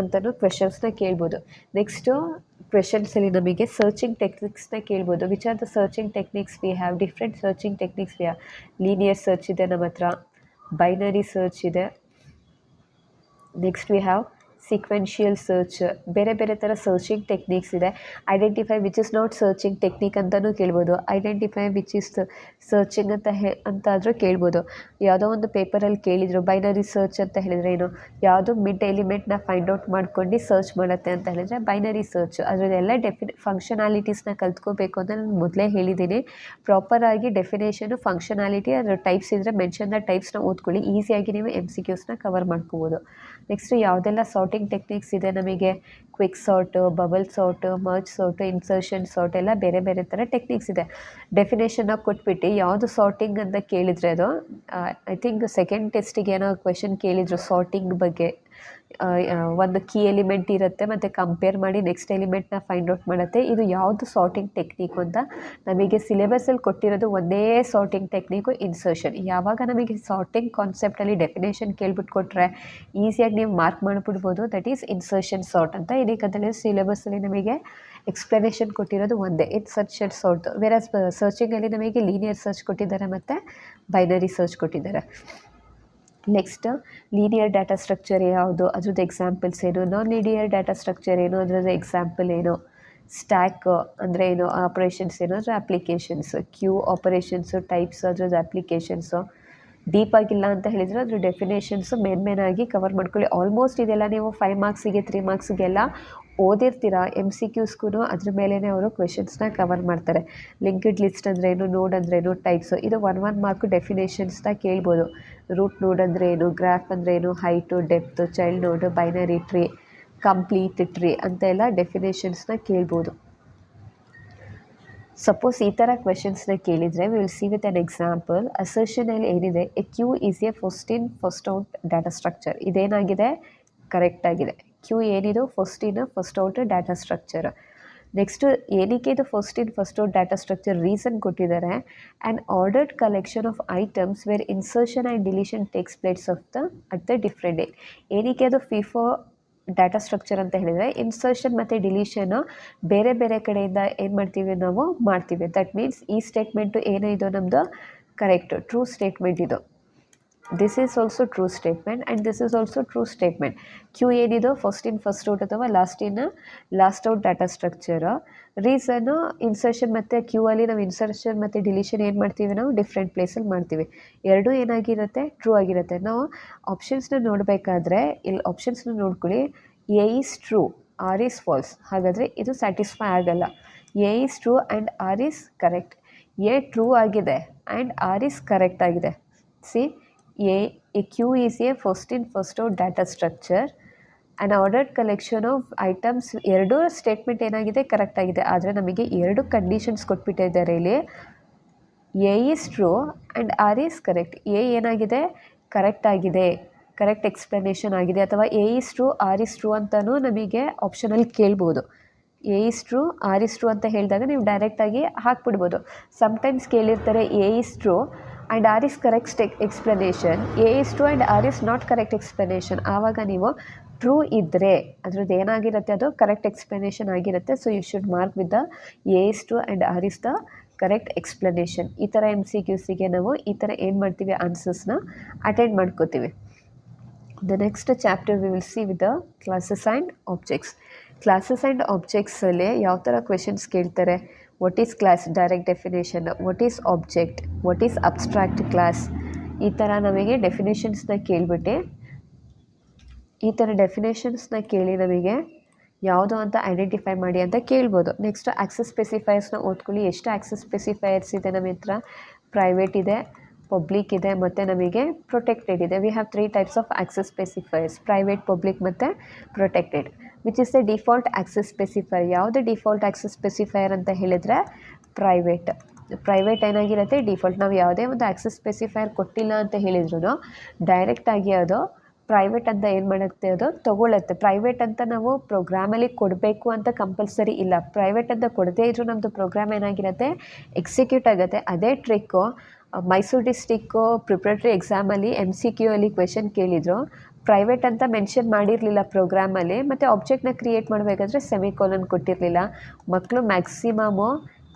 ಅಂತಲೂ ಕ್ವೆಶನ್ಸ್ನ ಕೇಳ್ಬೋದು. ನೆಕ್ಸ್ಟು ಕ್ವೆಶನ್ಸಲ್ಲಿ ನಮಗೆ ಸರ್ಚಿಂಗ್ ಟೆಕ್ನಿಕ್ಸ್ನ ಕೇಳ್ಬೋದು. Which are the searching techniques we have? Different searching techniques we have. Linear search ಇದೆ ನಮ್ಮ ಹತ್ರ, ಬೈನರಿ ಸರ್ಚ್ ಇದೆ. Next we have sequential search. ಬೇರೆ ಬೇರೆ ಥರ ಸರ್ಚಿಂಗ್ ಟೆಕ್ನಿಕ್ಸ್ ಇದೆ. Identify which is not searching technique ಅಂತಲೂ ಕೇಳ್ಬೋದು. ಐಡೆಂಟಿಫೈ ವಿಚ್ ಇಸ್ ಸರ್ಚಿಂಗ್ ಅಂತ ಆದರೂ ಕೇಳ್ಬೋದು. ಯಾವುದೋ ಒಂದು ಪೇಪರಲ್ಲಿ ಕೇಳಿದರು ಬೈನರಿ ಸರ್ಚ್ ಅಂತ ಹೇಳಿದರೆ ಏನು, ಯಾವುದೋ ಮಿಡ್ ಎಲಿಮೆಂಟ್ನ ಫೈಂಡ್ ಔಟ್ ಮಾಡ್ಕೊಂಡು ಸರ್ಚ್ ಮಾಡುತ್ತೆ ಅಂತ ಹೇಳಿದರೆ ಬೈನರಿ ಸರ್ಚ್. ಅದರದ್ದೆಲ್ಲ ಫಂಕ್ಷನಾಲಿಟೀಸ್ನ ಕಲ್ತ್ಕೋಬೇಕು ಅಂತ ನಾನು ಮೊದಲೇ ಹೇಳಿದ್ದೀನಿ. ಪ್ರಾಪರಾಗಿ ಡೆಫಿನೇಷನು, ಫಂಕ್ಷನಾಲಿಟಿ, ಅದರ ಟೈಪ್ಸ್ ಇದ್ದರೆ ಮೆನ್ಷನ್ ದ ಟೈಪ್ಸ್ನ ಓದ್ಕೊಳ್ಳಿ. ಈಸಿಯಾಗಿ ನೀವು MCQಸ್ನ ಕವರ್ ಮಾಡ್ಕೋಬೋದು. ನೆಕ್ಸ್ಟು ಯಾವುದೆಲ್ಲ ಸಾರ್ಟಿಂಗ್ ಟೆಕ್ನಿಕ್ಸ್ ಇದೆ ನಮಗೆ, quick sort, bubble sort, merge sort, insertion sort, ಎಲ್ಲ ಬೇರೆ ಬೇರೆ ಥರ ಟೆಕ್ನಿಕ್ಸ್ ಇದೆ. ಡೆಫಿನೇಷನ್ನ ಕೊಟ್ಬಿಟ್ಟು ಯಾವುದು ಸಾರ್ಟಿಂಗ್ ಅಂತ ಕೇಳಿದರೆ ಅದು ಐ ಥಿಂಕ್ ಸೆಕೆಂಡ್ ಟೆಸ್ಟಿಗೆ ಏನೋ ಕ್ವೆಶನ್ ಕೇಳಿದರು ಸಾರ್ಟಿಂಗ್ ಬಗ್ಗೆ. ಒಂದು ಕೀ ಎಲಿಮೆಂಟ್ ಇರುತ್ತೆ ಮತ್ತು ಕಂಪೇರ್ ಮಾಡಿ ನೆಕ್ಸ್ಟ್ ಎಲಿಮೆಂಟ್ನ ಫೈಂಡ್ ಔಟ್ ಮಾಡುತ್ತೆ. ಇದು ಯಾವುದು ಸಾರ್ಟಿಂಗ್ ಟೆಕ್ನಿಕ್ ಅಂತ ನಮಗೆ ಸಿಲೆಬಸಲ್ಲಿ ಕೊಟ್ಟಿರೋದು ಒಂದೇ ಸಾರ್ಟಿಂಗ್ ಟೆಕ್ನಿಕು, ಇನ್ಸರ್ಷನ್. ಯಾವಾಗ ನಮಗೆ ಸಾರ್ಟಿಂಗ್ ಕಾನ್ಸೆಪ್ಟಲ್ಲಿ ಡೆಫಿನೇಷನ್ ಕೇಳ್ಬಿಟ್ಟು ಕೊಟ್ಟರೆ ಈಸಿಯಾಗಿ ನೀವು ಮಾರ್ಕ್ ಮಾಡಿಬಿಡ್ಬೋದು. ದಟ್ ಈಸ್ ಇನ್ಸರ್ಷನ್ ಸಾರ್ಟ್ ಅಂತ. ಏನಕ್ಕಂತೇಳಿ ಸಿಲೆಬಸಲ್ಲಿ ನಮಗೆ ಎಕ್ಸ್ಪ್ಲನೇಷನ್ ಕೊಟ್ಟಿರೋದು ಒಂದೇ, ಇನ್ಸರ್ಷನ್ ಸಾರ್ಟ್. ಬೇರೆ ಸರ್ಚಿಂಗಲ್ಲಿ ನಮಗೆ ಲೀನಿಯರ್ ಸರ್ಚ್ ಕೊಟ್ಟಿದ್ದಾರೆ ಮತ್ತು ಬೈನರಿ ಸರ್ಚ್ ಕೊಟ್ಟಿದ್ದಾರೆ. ನೆಕ್ಸ್ಟ್ ಲೀನಿಯರ್ ಡಾಟಾ ಸ್ಟ್ರಕ್ಚರ್ ಯಾವುದು, ಅದ್ರದ್ದು ಎಕ್ಸಾಂಪಲ್ಸ್ ಏನು, ನಾನ್ ಲೀನಿಯರ್ ಡಾಟಾ ಸ್ಟ್ರಕ್ಚರ್ ಏನು, ಅದರದ್ದು ಎಕ್ಸಾಂಪಲ್ ಏನು, ಸ್ಟ್ಯಾಕ್ ಅಂದರೆ ಏನು, ಆಪ್ರೇಷನ್ಸ್ ಏನು, ಅದರ ಅಪ್ಲಿಕೇಶನ್ಸು, ಕ್ಯೂ ಆಪರೇಷನ್ಸು, ಟೈಪ್ಸ್, ಅದರದ್ದು ಅಪ್ಲಿಕೇಶನ್ಸು. ಡೀಪ್ ಆಗಿಲ್ಲ ಅಂತ ಹೇಳಿದರೆ ಅದ್ರ ಡೆಫಿನೇಷನ್ಸು ಮೇನಾಗಿ ಕವರ್ ಮಾಡ್ಕೊಳ್ಳಿ. ಆಲ್ಮೋಸ್ಟ್ ಇದೆಲ್ಲ ನೀವು 5 ಮಾರ್ಕ್ಸಿಗೆ 3 ಮಾರ್ಕ್ಸಿಗೆಲ್ಲ ಓದಿರ್ತೀರ. MCQಸ್ಗೂ ಅದ್ರ ಮೇಲೇ ಅವರು ಕ್ವೆಶನ್ಸ್ನ ಕವರ್ ಮಾಡ್ತಾರೆ. ಲಿಂಕ್ಡ್ ಲಿಸ್ಟ್ ಅಂದ್ರೇನು, ನೋಡ್ ಅಂದ್ರೇನು, ಟೈಪ್ಸು. ಇದು 1 ಮಾರ್ಕು ಡೆಫಿನೇಷನ್ಸ್ನ ಕೇಳ್ಬೋದು. ರೂಟ್ ನೋಡ್ ಅಂದರೆ ಏನು, ಗ್ರಾಫ್ ಅಂದ್ರೇನು, height, depth, child node, binary tree, complete tree ಅಂತ ಎಲ್ಲ ಡೆಫಿನೇಷನ್ಸ್ನ ಕೇಳ್ಬೋದು. ಸಪೋಸ್ ಈ ಥರ ಕ್ವೆಶನ್ಸ್ನ ಕೇಳಿದರೆ will see with an example. ಅಸರ್ಷನಲ್ಲಿ ಏನಿದೆ, A queue is a first in first out data structure. ಇದೇನಾಗಿದೆ, ಕರೆಕ್ಟಾಗಿದೆ. ಕ್ಯೂ ಏನಿದು, first in first out data structure. Next ಏನಕ್ಕೆ ಇದು ಫಸ್ಟ್ ಡಾಟಾ ಸ್ಟ್ರಕ್ಚರ್ ರೀಸನ್ ಕೊಟ್ಟಿದ್ದಾರೆ. And ordered collection of items where insertion and deletion takes place at the different day. ಏನಕ್ಕೆ ಅದು FIFO data structure ಅಂತ ಹೇಳಿದರೆ, ಇನ್ಸರ್ಷನ್ ಮತ್ತು ಡಿಲೀಷನ್ನು ಬೇರೆ ಬೇರೆ ಕಡೆಯಿಂದ ಏನು ಮಾಡ್ತೀವಿ ನಾವು ಮಾಡ್ತೀವಿ. ದಟ್ ಮೀನ್ಸ್ ಈ ಸ್ಟೇಟ್ಮೆಂಟು ಏನೇ ಇದು ನಮ್ಮದು ಕರೆಕ್ಟು ಟ್ರೂ ಸ್ಟೇಟ್ಮೆಂಟ್ ಇದು. This is also true statement and this is also true statement. Queue ಏನಿದು ಫಸ್ಟ್ ಇನ್ ಫಸ್ಟ್ ಔಟ್ ಅಥವಾ last out data structure. Reason insertion ಮತ್ತು ಕ್ಯೂ ಅಲ್ಲಿ ನಾವು ಇನ್ಸರ್ಷನ್ ಮತ್ತು ಡಿಲೀಷನ್ ಏನು ಮಾಡ್ತೀವಿ, ನಾವು ಡಿಫ್ರೆಂಟ್ ಪ್ಲೇಸಲ್ಲಿ ಮಾಡ್ತೀವಿ. ಎರಡೂ ಏನಾಗಿರುತ್ತೆ, ಟ್ರೂ ಆಗಿರುತ್ತೆ. ನಾವು ಆಪ್ಷನ್ಸ್ನ ನೋಡಬೇಕಾದ್ರೆ ಇಲ್ಲಿ ಆಪ್ಷನ್ಸ್ನ ನೋಡ್ಕೊಳ್ಳಿ. A is true, R is false. ಹಾಗಾದರೆ ಇದು ಸ್ಯಾಟಿಸ್ಫೈ ಆಗಲ್ಲ. A is true and R is correct. A true ಆಗಿದೆ ಆ್ಯಂಡ್ ಆರ್ ಈಸ್ ಕರೆಕ್ಟ್ ಆಗಿದೆ. C, a queue is a first in first out data structure. an ordered collection of items. ಎರಡು statement ಏನಾಗಿದೆ, correct ಆಗಿದೆ. ಆದರೆ ನಮಗೆ ಎರಡು conditions ಕೊಟ್ಬಿಟ್ಟಿದ್ದಾರೆ ಇಲ್ಲಿ. A is true and R is correct. A ಏನಾಗಿದೆ, ಕರೆಕ್ಟ್ ಆಗಿದೆ, ಕರೆಕ್ಟ್ ಎಕ್ಸ್ಪ್ಲನೇಷನ್ ಆಗಿದೆ. ಅಥವಾ A is true R is true ಅಂತಲೂ ನಮಗೆ ಆಪ್ಷನಲ್ಲಿ ಕೇಳ್ಬೋದು. A is true R is true ಅಂತ ಹೇಳಿದಾಗ ನೀವು ಡೈರೆಕ್ಟಾಗಿ ಹಾಕ್ಬಿಡ್ಬೋದು. ಸಮ್ಟೈಮ್ಸ್ ಕೇಳಿರ್ತಾರೆ A is true and R is correct explanation, A is true and R is not correct explanation. ಆವಾಗ ನೀವು ಟ್ರೂ ಇದ್ದರೆ ಅದ್ರದ್ದು ಏನಾಗಿರುತ್ತೆ, ಅದು ಕರೆಕ್ಟ್ ಎಕ್ಸ್ಪ್ಲನೇಷನ್ ಆಗಿರುತ್ತೆ. So you should mark with the A is true and R is the correct explanation. ಈ ಥರ MCQCಗೆ ನಾವು ಈ ಥರ ಏನು ಮಾಡ್ತೀವಿ, ಆನ್ಸರ್ಸ್ನ ಅಟೆಂಡ್ ಮಾಡ್ಕೋತೀವಿ. The next chapter we will see with the classes and objects. Classes and ಆಬ್ಜೆಕ್ಟ್ಸಲ್ಲಿ ಯಾವ ಥರ ಕ್ವೆಶನ್ಸ್ ಕೇಳ್ತಾರೆ. What is class, direct definition. What is object, what is abstract class. ಈ ಥರ ನಮಗೆ ಡೆಫಿನೇಷನ್ಸ್ನ ಕೇಳಿಬಿಟ್ಟು ಈ ಥರ ಡೆಫಿನೇಷನ್ಸ್ನ ಕೇಳಿ ನಮಗೆ ಯಾವುದು ಅಂತ ಐಡೆಂಟಿಫೈ ಮಾಡಿ ಅಂತ ಕೇಳ್ಬೋದು. ನೆಕ್ಸ್ಟ್ ಆಕ್ಸೆಸ್ ಸ್ಪೆಸಿಫೈಯರ್ಸ್ನ ಓದ್ಕೊಳ್ಳಿ. ಎಷ್ಟು ಆಕ್ಸೆಸ್ ಸ್ಪೆಸಿಫೈಯರ್ಸ್ ಇದೆ ನಮ್ಮ ಹತ್ರ? ಪ್ರೈವೇಟ್ ಇದೆ, ಪಬ್ಲಿಕ್ ಇದೆ, ಮತ್ತು ನಮಗೆ ಪ್ರೊಟೆಕ್ಟೆಡ್ ಇದೆ. We have 3 types of access specifiers, private, public ಮತ್ತು protected. Which is the default access specifier. ಯಾವುದು ಡಿಫಾಲ್ಟ್ ಆಕ್ಸೆಸ್ ಸ್ಪೆಸಿಫೈಯರ್ ಅಂತ ಹೇಳಿದರೆ ಪ್ರೈವೇಟ್. ಪ್ರೈವೇಟ್ ಏನಾಗಿರುತ್ತೆ, ಡಿಫಾಲ್ಟ್. ನಾವು ಯಾವುದೇ ಒಂದು ಆಕ್ಸೆಸ್ ಸ್ಪೆಸಿಫೈಯರ್ ಕೊಟ್ಟಿಲ್ಲ ಅಂತ ಹೇಳಿದ್ರು ಡೈರೆಕ್ಟಾಗಿ ಅದು ಪ್ರೈವೇಟ್ ಅಂತ ಏನು ಮಾಡುತ್ತೆ, ಅದು ತೊಗೊಳುತ್ತೆ. ಪ್ರೈವೇಟ್ ಅಂತ ನಾವು ಪ್ರೋಗ್ರಾಮಲ್ಲಿ ಕೊಡಬೇಕು ಅಂತ ಕಂಪಲ್ಸರಿ ಇಲ್ಲ. ಪ್ರೈವೇಟ್ ಅಂತ ಕೊಡದೇ ಇದ್ರೂ ನಮ್ಮದು ಪ್ರೋಗ್ರಾಮ್ ಏನಾಗಿರುತ್ತೆ, ಎಕ್ಸಿಕ್ಯೂಟ್ ಆಗುತ್ತೆ. ಅದೇ ಟ್ರಿಕ್ಕು ಮೈಸೂರು ಡಿಸ್ಟಿಕ್ಕು ಪ್ರಿಪ್ರೇಟರಿ ಎಕ್ಸಾಮಲ್ಲಿ MCQ ಅಲ್ಲಿ ಕ್ವೆಶನ್ ಕೇಳಿದರು. ಪ್ರೈವೇಟ್ ಅಂತ ಮೆನ್ಷನ್ ಮಾಡಿರಲಿಲ್ಲ ಪ್ರೋಗ್ರಾಮಲ್ಲಿ, ಮತ್ತು ಆಬ್ಜೆಕ್ಟ್ನ ಕ್ರಿಯೇಟ್ ಮಾಡಬೇಕಾದ್ರೆ ಸೆಮಿಕೋಲನ್ ಕೊಟ್ಟಿರಲಿಲ್ಲ. ಮಕ್ಕಳು ಮ್ಯಾಕ್ಸಿಮಮು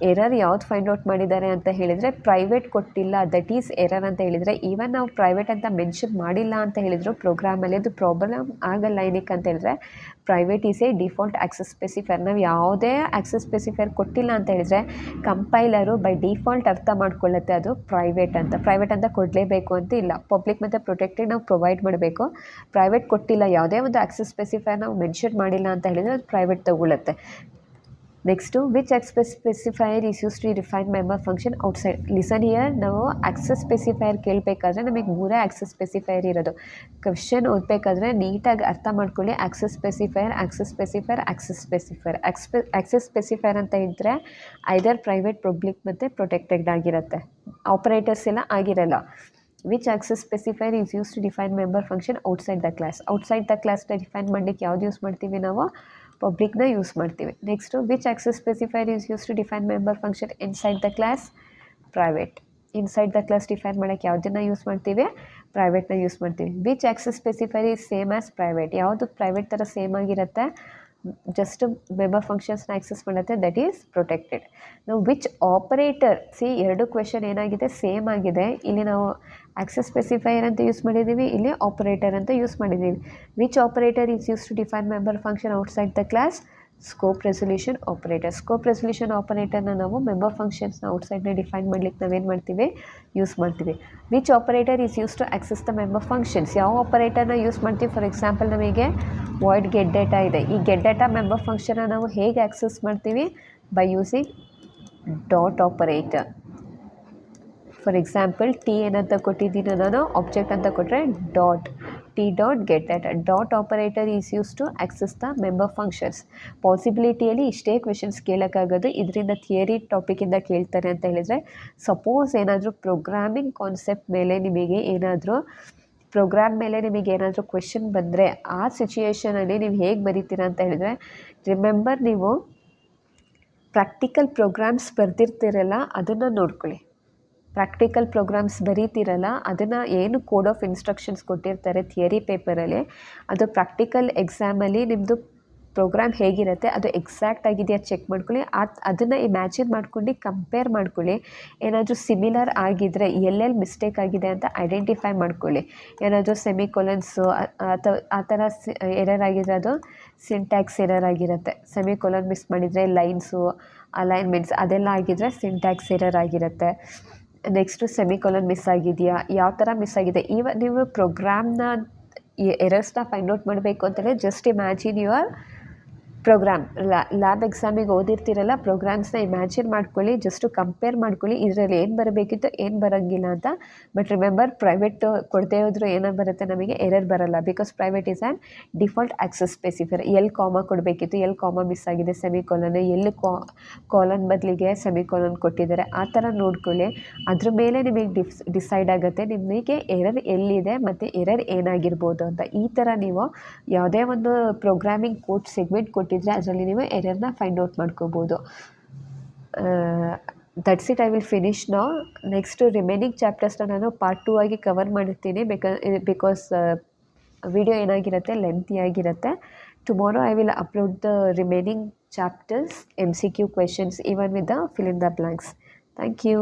ಎರರ್ ಯಾವ್ದು ಫೈಂಡ್ ಔಟ್ ಮಾಡಿದ್ದಾರೆ ಅಂತ ಹೇಳಿದರೆ ಪ್ರೈವೇಟ್ ಕೊಟ್ಟಿಲ್ಲ, ದಟ್ ಈಸ್ ಎರರ್ ಅಂತ ಹೇಳಿದರೆ. ಈವನ್ ನಾವು ಪ್ರೈವೇಟ್ ಅಂತ ಮೆನ್ಷನ್ ಮಾಡಿಲ್ಲ ಅಂತ ಹೇಳಿದ್ರು ಪ್ರೋಗ್ರಾಮಲ್ಲಿ ಅದು ಪ್ರಾಬ್ಲಮ್ ಆಗಲ್ಲ. ಏನಕ್ಕೆ ಅಂತ ಹೇಳಿದ್ರೆ private is A default access specifier. ನಾವು ಯಾವುದೇ ಆಕ್ಸೆಸ್ ಸ್ಪೆಸಿಫೈರ್ ಕೊಟ್ಟಿಲ್ಲ ಅಂತ ಹೇಳಿದ್ರೆ ಕಂಪೈಲರು ಬೈ ಡಿಫಾಲ್ಟ್ ಅರ್ಥ ಮಾಡ್ಕೊಳ್ಳುತ್ತೆ ಅದು ಪ್ರೈವೇಟ್ ಅಂತ. ಪ್ರೈವೇಟ್ ಅಂತ ಕೊಡಲೇಬೇಕು ಅಂತ ಇಲ್ಲ. ಪಬ್ಲಿಕ್ ಮತ್ತು ಪ್ರೊಟೆಕ್ಟೆಡ್ ನಾವು ಪ್ರೊವೈಡ್ ಮಾಡಬೇಕು. ಪ್ರೈವೇಟ್ ಕೊಟ್ಟಿಲ್ಲ, ಯಾವುದೇ ಒಂದು ಆಕ್ಸೆಸ್ ಸ್ಪೆಸಿಫೈರ್ ನಾವು ಮೆನ್ಷನ್ ಮಾಡಿಲ್ಲ ಅಂತ ಹೇಳಿದರೆ ಅದು ಪ್ರೈವೇಟ್ ತಗೊಳ್ಳುತ್ತೆ. Next which access specifier is use to define member function outside. Listen here. ನಾವು ಆಕ್ಸೆಸ್ ಸ್ಪೆಸಿಫೈಯರ್ ಕೇಳಬೇಕಾದ್ರೆ ನಮಗೆ 3 ಆಕ್ಸೆಸ್ ಸ್ಪೆಸಿಫೈಯರ್ ಇರೋದು. ಕ್ವೆಶ್ಚನ್ ಓದಬೇಕಾದ್ರೆ ನೀಟಾಗಿ ಅರ್ಥ ಮಾಡ್ಕೊಳ್ಳಿ. Access specifier, access specifier, access specifier. Access specifier ಅಂತ ಇದ್ದರೆ ಐದರ್ ಪ್ರೈವೇಟ್, ಪಬ್ಲಿಕ್ ಮತ್ತು ಪ್ರೊಟೆಕ್ಟೆಡ್ ಆಗಿರುತ್ತೆ. ಆಪರೇಟರ್ಸ್ ಎಲ್ಲ ಆಗಿರಲ್ಲ. Which access specifier is use to define member function outside the class. Outside the ಕ್ಲಾಸ್ನ ಡಿಫೈನ್ ಮಾಡಲಿಕ್ಕೆ ಯಾವ್ದು ಯೂಸ್ ಮಾಡ್ತೀವಿ ನಾವು? ಪಬ್ಲಿಕ್ನ ಯೂಸ್ ಮಾಡ್ತೀವಿ. Next which access specifier is use to define member function inside the class? Private. Inside the class define ಮಾಡೋಕ್ಕೆ ಯಾವುದನ್ನು use ಮಾಡ್ತೀವಿ? ಪ್ರೈವೇಟ್ನ ಯೂಸ್ ಮಾಡ್ತೀವಿ. Which access specifier is same as private. ಯಾವುದು ಪ್ರೈವೇಟ್ ಥರ ಸೇಮ್ ಆಗಿರುತ್ತೆ, ಜಸ್ಟ್ ಮೆಂಬರ್ ಫಂಕ್ಷನ್ಸ್ನ ಆಕ್ಸೆಸ್ ಮಾಡುತ್ತೆ, that is protected. ನಾವು which operator, C ಎರಡು ಕ್ವೆಶನ್ ಏನಾಗಿದೆ, ಸೇಮ್ ಆಗಿದೆ. ಇಲ್ಲಿ ನಾವು ಆಕ್ಸೆಸ್ ಸ್ಪೆಸಿಫೈಯರ್ ಅಂತ ಯೂಸ್ ಮಾಡಿದ್ದೀವಿ, ಇಲ್ಲಿ ಆಪರೇಟರ್ ಅಂತ ಯೂಸ್ ಮಾಡಿದ್ದೀವಿ. Which operator is use to define member function outside the class? Scope resolution operator. Scope resolution ಆಪರೇಟರ್ನ ನಾವು ಮೆಂಬರ್ ಫಂಕ್ಷನ್ಸ್ನ ಔಟ್ಸೈಡ್ನ ಡಿಫೈನ್ ಮಾಡ್ಲಿಕ್ಕೆ ನಾವೇನು ಮಾಡ್ತೀವಿ, ಯೂಸ್ ಮಾಡ್ತೀವಿ. Which operator is use to access the member functions. ಯಾವ ಆಪರೇಟರ್ನ ಯೂಸ್ ಮಾಡ್ತೀವಿ? ಫಾರ್ ಎಕ್ಸಾಂಪಲ್ ನಮಗೆ ವಾಯ್ಡ್ ಗೆಟ್ ಡೇಟಾ ಇದೆ. ಈ ಗೆಟ್ ಡೇಟಾ ಮೆಂಬರ್ ಫಂಕ್ಷನ್ನ ನಾವು ಹೇಗೆ ಆಕ್ಸೆಸ್ ಮಾಡ್ತೀವಿ? By using dot operator. For example T ಏನಂತ ಕೊಟ್ಟಿದ್ದೀನಿ ನಾನು, ಆಬ್ಜೆಕ್ಟ್ ಅಂತ ಕೊಟ್ಟರೆ dot, T dot get data. Dot operator is use to access the member functions. ಪಾಸಿಬಿಲಿಟಿಯಲ್ಲಿ ಇಷ್ಟೇ ಕ್ವೆಶನ್ಸ್ ಕೇಳೋಕ್ಕಾಗೋದು. ಇದರಿಂದ ಥಿಯರಿ ಟಾಪಿಕಿಂದ ಕೇಳ್ತಾರೆ ಅಂತ ಹೇಳಿದರೆ, ಸಪೋಸ್ ಏನಾದರೂ ಪ್ರೋಗ್ರಾಮಿಂಗ್ ಕಾನ್ಸೆಪ್ಟ್ ಮೇಲೆ ನಿಮಗೆ ಏನಾದರೂ ಕ್ವೆಶನ್ ಬಂದರೆ ಆ ಸಿಚುಯೇಷನಲ್ಲಿ ನೀವು ಹೇಗೆ ಬರೀತೀರಾ ಅಂತ ಹೇಳಿದರೆ, ರಿಮೆಂಬರ್ ನೀವು ಪ್ರಾಕ್ಟಿಕಲ್ ಪ್ರೋಗ್ರಾಮ್ಸ್ ಬರೆದಿರ್ತೀರಲ್ಲ ಅದನ್ನು ನೋಡ್ಕೊಳ್ಳಿ. ಪ್ರಾಕ್ಟಿಕಲ್ ಪ್ರೋಗ್ರಾಮ್ಸ್ ಬರೀತಿರಲ್ಲ ಅದನ್ನು ಏನು ಕೋಡ್ ಆಫ್ ಇನ್ಸ್ಟ್ರಕ್ಷನ್ಸ್ ಕೊಟ್ಟಿರ್ತಾರೆ ಥಿಯರಿ ಪೇಪರಲ್ಲಿ, ಅದು ಪ್ರಾಕ್ಟಿಕಲ್ ಎಕ್ಸಾಮಲ್ಲಿ ನಿಮ್ಮದು ಪ್ರೋಗ್ರಾಮ್ ಹೇಗಿರುತ್ತೆ ಅದು ಎಕ್ಸಾಕ್ಟ್ ಆಗಿದೆಯಾ ಚೆಕ್ ಮಾಡ್ಕೊಳ್ಳಿ. ಅದನ್ನು ಇಮ್ಯಾಜಿನ್ ಮಾಡ್ಕೊಂಡು ಕಂಪೇರ್ ಮಾಡ್ಕೊಳ್ಳಿ. ಏನಾದರೂ ಸಿಮಿಲರ್ ಆಗಿದ್ದರೆ ಎಲ್ಲೆಲ್ಲಿ ಮಿಸ್ಟೇಕ್ ಆಗಿದೆ ಅಂತ ಐಡೆಂಟಿಫೈ ಮಾಡ್ಕೊಳ್ಳಿ. ಏನಾದರೂ ಸೆಮಿಕೊಲನ್ಸು ಅಥವಾ ಆ ಥರ ಎರರ್ ಆಗಿದ್ರೆ ಅದು ಸಿಂಟ್ಯಾಕ್ಸ್ ಎರರ್ ಆಗಿರುತ್ತೆ. ಸೆಮಿಕೊಲನ್ ಮಿಸ್ ಮಾಡಿದರೆ ಲೈನ್ಸು ಅಲೈನ್ಮೆಂಟ್ಸ್ ಅದೆಲ್ಲ ಆಗಿದ್ದರೆ ಸಿಂಟ್ಯಾಕ್ಸ್ ಎರರ್ ಆಗಿರುತ್ತೆ. ನೆಕ್ಸ್ಟು ಸೆಮಿಕೊಲನ್ ಮಿಸ್ ಆಗಿದೆಯಾ, ಯಾವ ಥರ ಮಿಸ್ ಆಗಿದೆ. ನೀವು ಪ್ರೋಗ್ರಾಮ್ನ ಎರರ್ಸ್ನ ಫೈಂಡ್ ಔಟ್ ಮಾಡಬೇಕು ಅಂತಂದರೆ just imagine your program. Lab ಎಕ್ಸಾಮಿಗೆ ಓದಿರ್ತೀರಲ್ಲ ಪ್ರೋಗ್ರಾಮ್ಸ್ನ ಇಮ್ಯಾಜಿನ್ ಮಾಡ್ಕೊಳ್ಳಿ, ಜಸ್ಟು ಕಂಪೇರ್ ಮಾಡ್ಕೊಳ್ಳಿ ಇದರಲ್ಲಿ ಏನು ಬರಬೇಕಿತ್ತು ಏನು ಬರೋಂಗಿಲ್ಲ ಅಂತ. ಬಟ್ ರಿಮೆಂಬರ್ ಪ್ರೈವೇಟ್ ಕೊಡದೇ ಹೋದರೂ ಏನೋ ಬರುತ್ತೆ ನಮಗೆ ಎರರ್ ಬರಲ್ಲ, because private is an default access specifier. ಎಲ್ಲಿ ಕಾಮ ಕೊಡಬೇಕಿತ್ತು ಎಲ್ಲಿ ಕಾಮ ಮಿಸ್ ಆಗಿದೆ, ಸೆಮಿಕೊಲನ್ ಎಲ್ಲಿ ಕಾಲನ್ ಬದಲಿಗೆ ಸೆಮಿಕೊಲನ್ ಕೊಟ್ಟಿದ್ದಾರೆ ಆ ಥರ ನೋಡ್ಕೊಳ್ಳಿ. ಅದ್ರ ಮೇಲೆ ನಿಮಗೆ ಡಿಸೈಡ್ ಆಗುತ್ತೆ ನಿಮಗೆ ಎರರ್ ಎಲ್ಲಿದೆ ಮತ್ತು ಎರರ್ ಏನಾಗಿರ್ಬೋದು ಅಂತ. ಈ ಥರ ನೀವು ಯಾವುದೇ ಒಂದು ಪ್ರೋಗ್ರಾಮಿಂಗ್ ಕೋಡ್ ಸೆಗ್ಮೆಂಟ್ ಕೊಟ್ಟಿದ್ರೆ ಅದರಲ್ಲಿ ನೀವು ಎರರ್ನ ಫೈಂಡ್ ಔಟ್ ಮಾಡ್ಕೋಬೋದು. That's it, I will finish now. Next remaining ಚಾಪ್ಟರ್ಸ್ನ ನಾನು ಪಾರ್ಟ್ 2 ಆಗಿ ಕವರ್ ಮಾಡಿರ್ತೀನಿ ಬಿಕಾಸ್ ವಿಡಿಯೋ ಏನಾಗಿರುತ್ತೆ ಲೆಂತಿ ಆಗಿರುತ್ತೆ. Tomorrow I will upload the remaining chapters MCQ questions even with the fill in the blanks. Thank you.